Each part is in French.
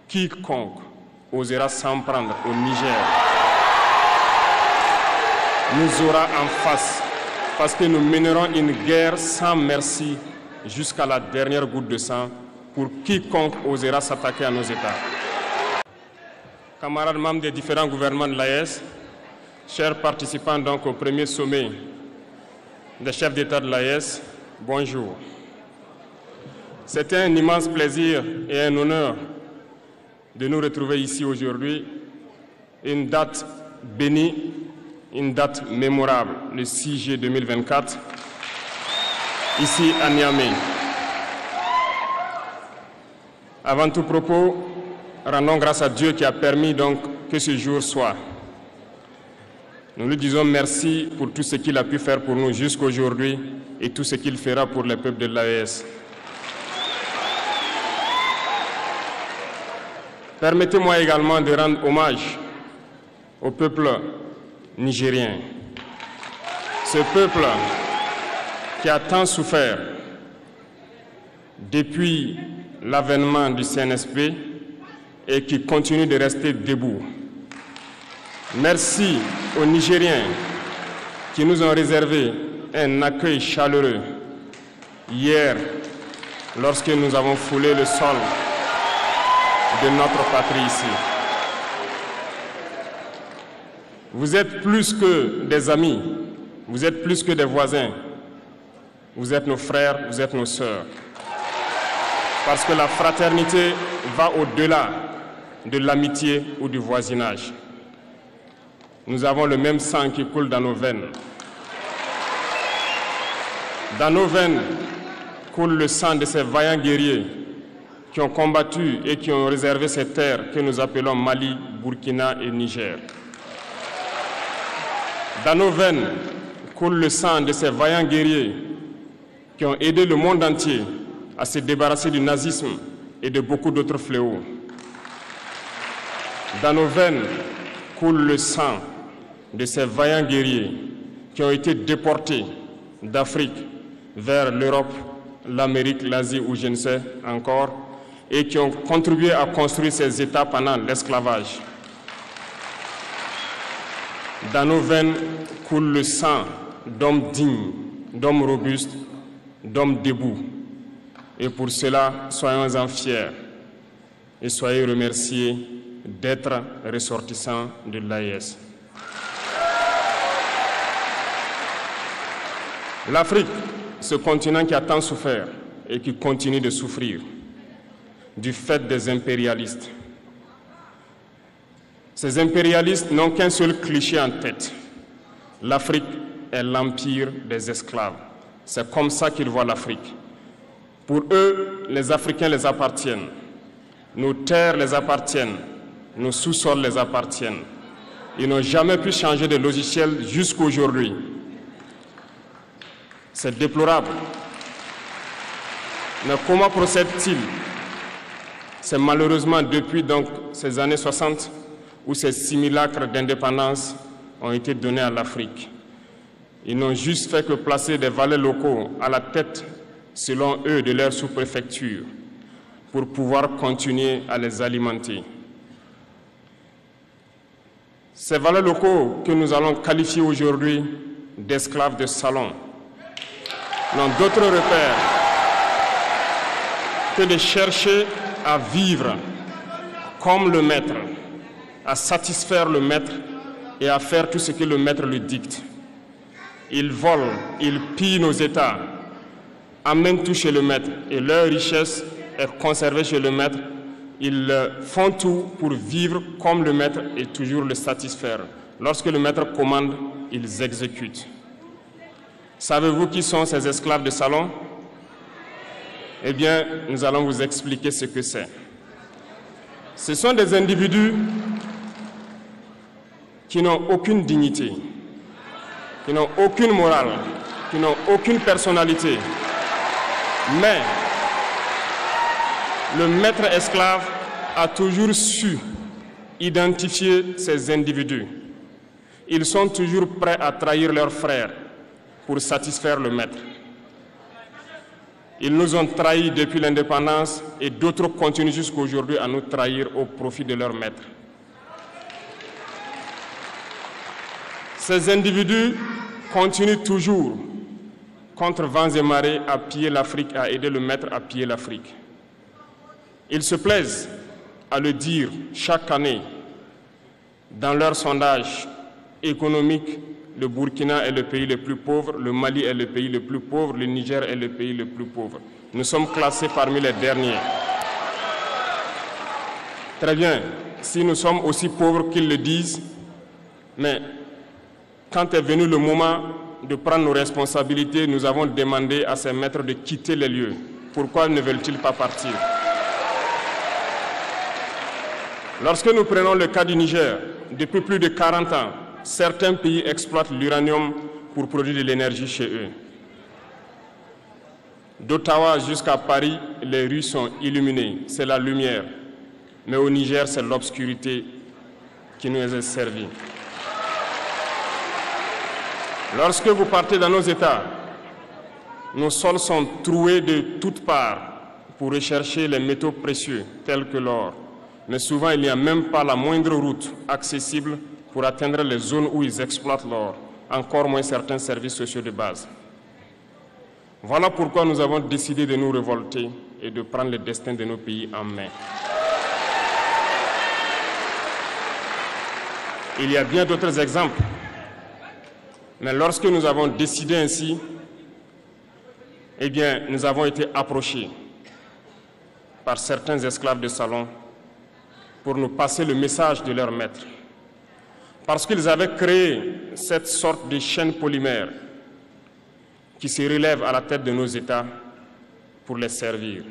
quiconque osera s'en prendre au Niger nous aura en face, parce que nous mènerons une guerre sans merci jusqu'à la dernière goutte de sang pour quiconque osera s'attaquer à nos États. Camarades membres des différents gouvernements de l'AES, chers participants donc au premier sommet des chefs d'État de l'AES, bonjour. C'était un immense plaisir et un honneur de nous retrouver ici aujourd'hui, une date bénie, une date mémorable, le 6 juillet 2024, ici à Niamey. Avant tout propos, rendons grâce à Dieu qui a permis donc que ce jour soit. Nous lui disons merci pour tout ce qu'il a pu faire pour nous jusqu'à aujourd'hui et tout ce qu'il fera pour le peuple de l'AES. Permettez-moi également de rendre hommage au peuple nigérien. Ce peuple qui a tant souffert depuis l'avènement du CNSP et qui continue de rester debout. Merci aux Nigériens qui nous ont réservé un accueil chaleureux hier lorsque nous avons foulé le sol de notre patrie ici. Vous êtes plus que des amis, vous êtes plus que des voisins, vous êtes nos frères, vous êtes nos sœurs. Parce que la fraternité va au-delà de l'amitié ou du voisinage. Nous avons le même sang qui coule dans nos veines. Dans nos veines coule le sang de ces vaillants guerriers qui ont combattu et qui ont réservé ces terres que nous appelons Mali, Burkina et Niger. Dans nos veines coule le sang de ces vaillants guerriers qui ont aidé le monde entier à se débarrasser du nazisme et de beaucoup d'autres fléaux. Dans nos veines coule le sang de ces vaillants guerriers qui ont été déportés d'Afrique vers l'Europe, l'Amérique, l'Asie ou je ne sais encore, et qui ont contribué à construire ces États pendant l'esclavage. Dans nos veines coule le sang d'hommes dignes, d'hommes robustes, d'hommes debout. Et pour cela, soyons-en fiers et soyez remerciés d'être ressortissants de l'AES. L'Afrique, ce continent qui a tant souffert et qui continue de souffrir du fait des impérialistes. Ces impérialistes n'ont qu'un seul cliché en tête. L'Afrique est l'empire des esclaves. C'est comme ça qu'ils voient l'Afrique. Pour eux, les Africains les appartiennent. Nos terres les appartiennent. Nos sous-sols les appartiennent. Ils n'ont jamais pu changer de logiciel jusqu'à aujourd'hui. C'est déplorable. Mais comment procèdent-ils? C'est malheureusement depuis donc ces années 60 où ces simulacres d'indépendance ont été donnés à l'Afrique. Ils n'ont juste fait que placer des valets locaux à la tête, selon eux, de leur sous-préfecture pour pouvoir continuer à les alimenter. Ces valets locaux que nous allons qualifier aujourd'hui d'esclaves de salon n'ont d'autre repère que de chercher à vivre comme le maître, à satisfaire le maître et à faire tout ce que le maître lui dicte. Ils volent, ils pillent nos États, amènent tout chez le maître et leur richesse est conservée chez le maître. Ils font tout pour vivre comme le maître et toujours le satisfaire. Lorsque le maître commande, ils exécutent. Savez-vous qui sont ces esclaves de salon? Eh bien, nous allons vous expliquer ce que c'est. Ce sont des individus qui n'ont aucune dignité, qui n'ont aucune morale, qui n'ont aucune personnalité. Mais le maître esclave a toujours su identifier ces individus. Ils sont toujours prêts à trahir leurs frères pour satisfaire le maître. Ils nous ont trahis depuis l'indépendance et d'autres continuent jusqu'aujourd'hui à nous trahir au profit de leur maître. Ces individus continuent toujours, contre vents et marées, à piller l'Afrique, à aider le maître à piller l'Afrique. Ils se plaisent à le dire chaque année dans leurs sondages économiques. Le Burkina est le pays le plus pauvre, le Mali est le pays le plus pauvre, le Niger est le pays le plus pauvre. Nous sommes classés parmi les derniers. Très bien, si nous sommes aussi pauvres qu'ils le disent, mais quand est venu le moment de prendre nos responsabilités, nous avons demandé à ces maîtres de quitter les lieux. Pourquoi ne veulent-ils pas partir? Lorsque nous prenons le cas du Niger, depuis plus de 40 ans, certains pays exploitent l'uranium pour produire de l'énergie chez eux. D'Ottawa jusqu'à Paris, les rues sont illuminées, c'est la lumière. Mais au Niger, c'est l'obscurité qui nous est servie. Lorsque vous partez dans nos États, nos sols sont troués de toutes parts pour rechercher les métaux précieux tels que l'or. Mais souvent, il n'y a même pas la moindre route accessible pour atteindre les zones où ils exploitent l'or, encore moins certains services sociaux de base. Voilà pourquoi nous avons décidé de nous révolter et de prendre le destin de nos pays en main. Il y a bien d'autres exemples. Mais lorsque nous avons décidé ainsi, eh bien, nous avons été approchés par certains esclaves de salon pour nous passer le message de leur maître. Parce qu'ils avaient créé cette sorte de chaîne polymère qui se relève à la tête de nos États pour les servir.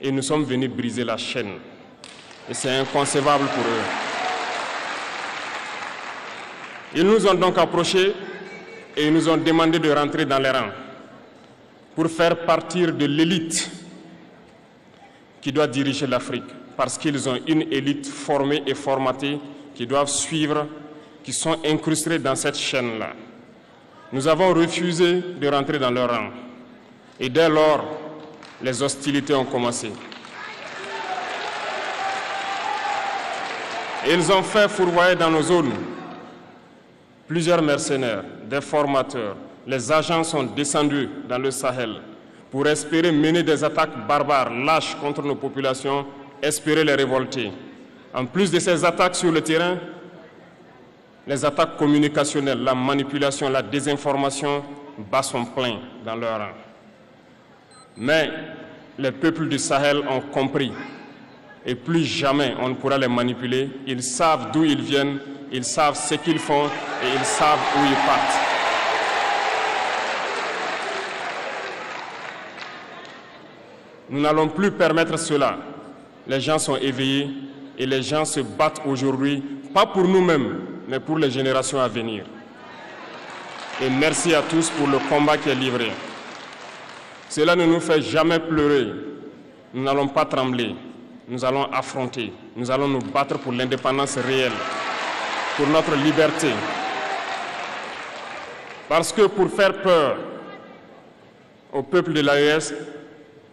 Et nous sommes venus briser la chaîne. Et c'est inconcevable pour eux. Ils nous ont donc approchés et ils nous ont demandé de rentrer dans les rangs pour faire partir de l'élite qui doit diriger l'Afrique, parce qu'ils ont une élite formée et formatée qui doivent suivre, qui sont incrustés dans cette chaîne-là. Nous avons refusé de rentrer dans leur rang. Et dès lors, les hostilités ont commencé. Ils ont fait fourvoyer dans nos zones plusieurs mercenaires, des formateurs. Les agents sont descendus dans le Sahel pour espérer mener des attaques barbares, lâches contre nos populations, espérer les révolter. En plus de ces attaques sur le terrain, les attaques communicationnelles, la manipulation, la désinformation battent son plein dans leur rang. Mais les peuples du Sahel ont compris et plus jamais on ne pourra les manipuler. Ils savent d'où ils viennent, ils savent ce qu'ils font et ils savent où ils partent. Nous n'allons plus permettre cela. Les gens sont éveillés et les gens se battent aujourd'hui, pas pour nous-mêmes, mais pour les générations à venir. Et merci à tous pour le combat qui est livré. Cela ne nous fait jamais pleurer. Nous n'allons pas trembler. Nous allons affronter. Nous allons nous battre pour l'indépendance réelle, pour notre liberté. Parce que pour faire peur au peuple de l'AES,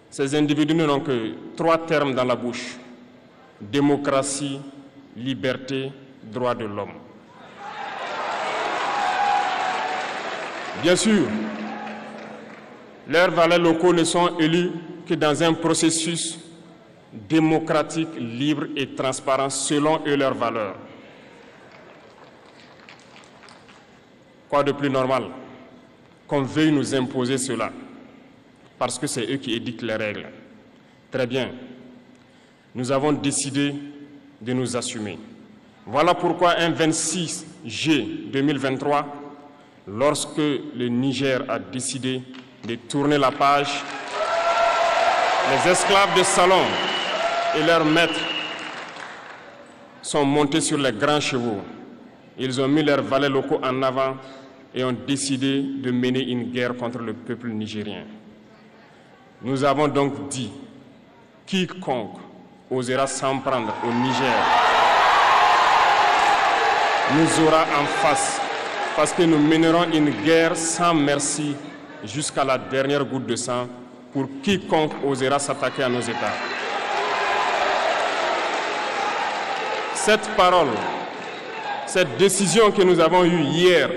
ces individus n'ont que 3 termes dans la bouche: démocratie, liberté, droits de l'homme. Bien sûr, leurs valets locaux ne sont élus que dans un processus démocratique, libre et transparent selon eux leurs valeurs. Quoi de plus normal qu'on veuille nous imposer cela, parce que c'est eux qui édictent les règles. Très bien, nous avons décidé de nous assumer. Voilà pourquoi un 26 juillet 2023, lorsque le Niger a décidé de tourner la page, les esclaves de salon et leurs maîtres sont montés sur les grands chevaux. Ils ont mis leurs valets locaux en avant et ont décidé de mener une guerre contre le peuple nigérien. Nous avons donc dit, quiconque osera s'en prendre au Niger nous aura en face, parce que nous mènerons une guerre sans merci jusqu'à la dernière goutte de sang pour quiconque osera s'attaquer à nos États. Cette parole, cette décision que nous avons eue hier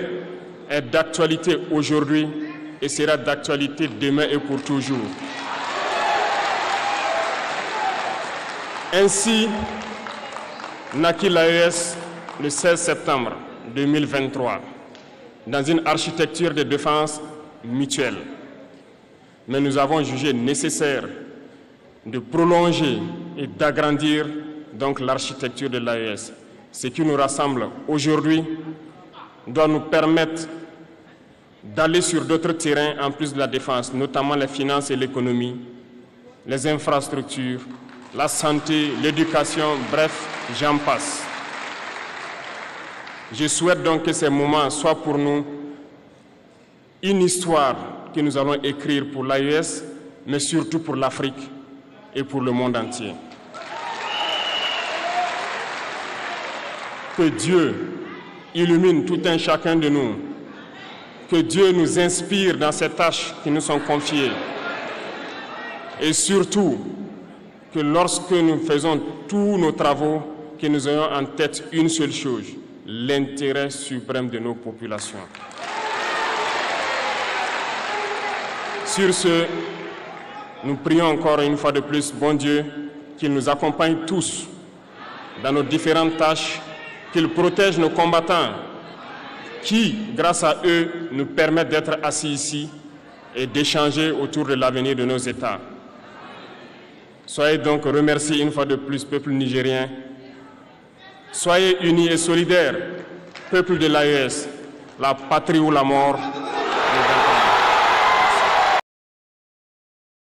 est d'actualité aujourd'hui et sera d'actualité demain et pour toujours. Ainsi naquit l'AES le 16 septembre 2023 dans une architecture de défense mutuelle. Mais nous avons jugé nécessaire de prolonger et d'agrandir donc l'architecture de l'AES. Ce qui nous rassemble aujourd'hui doit nous permettre d'aller sur d'autres terrains en plus de la défense, notamment les finances et l'économie, les infrastructures, la santé, l'éducation, bref, j'en passe. Je souhaite donc que ces moments soient pour nous une histoire que nous allons écrire pour l'AES, mais surtout pour l'Afrique et pour le monde entier. Que Dieu illumine tout un chacun de nous, que Dieu nous inspire dans ces tâches qui nous sont confiées, et surtout que lorsque nous faisons tous nos travaux, que nous ayons en tête une seule chose, l'intérêt suprême de nos populations. Sur ce, nous prions encore une fois de plus, bon Dieu, qu'il nous accompagne tous dans nos différentes tâches, qu'il protège nos combattants qui, grâce à eux, nous permettent d'être assis ici et d'échanger autour de l'avenir de nos États. Soyez donc remerciés une fois de plus, peuple nigérien. Soyez unis et solidaires, peuple de l'AES, la patrie ou la mort.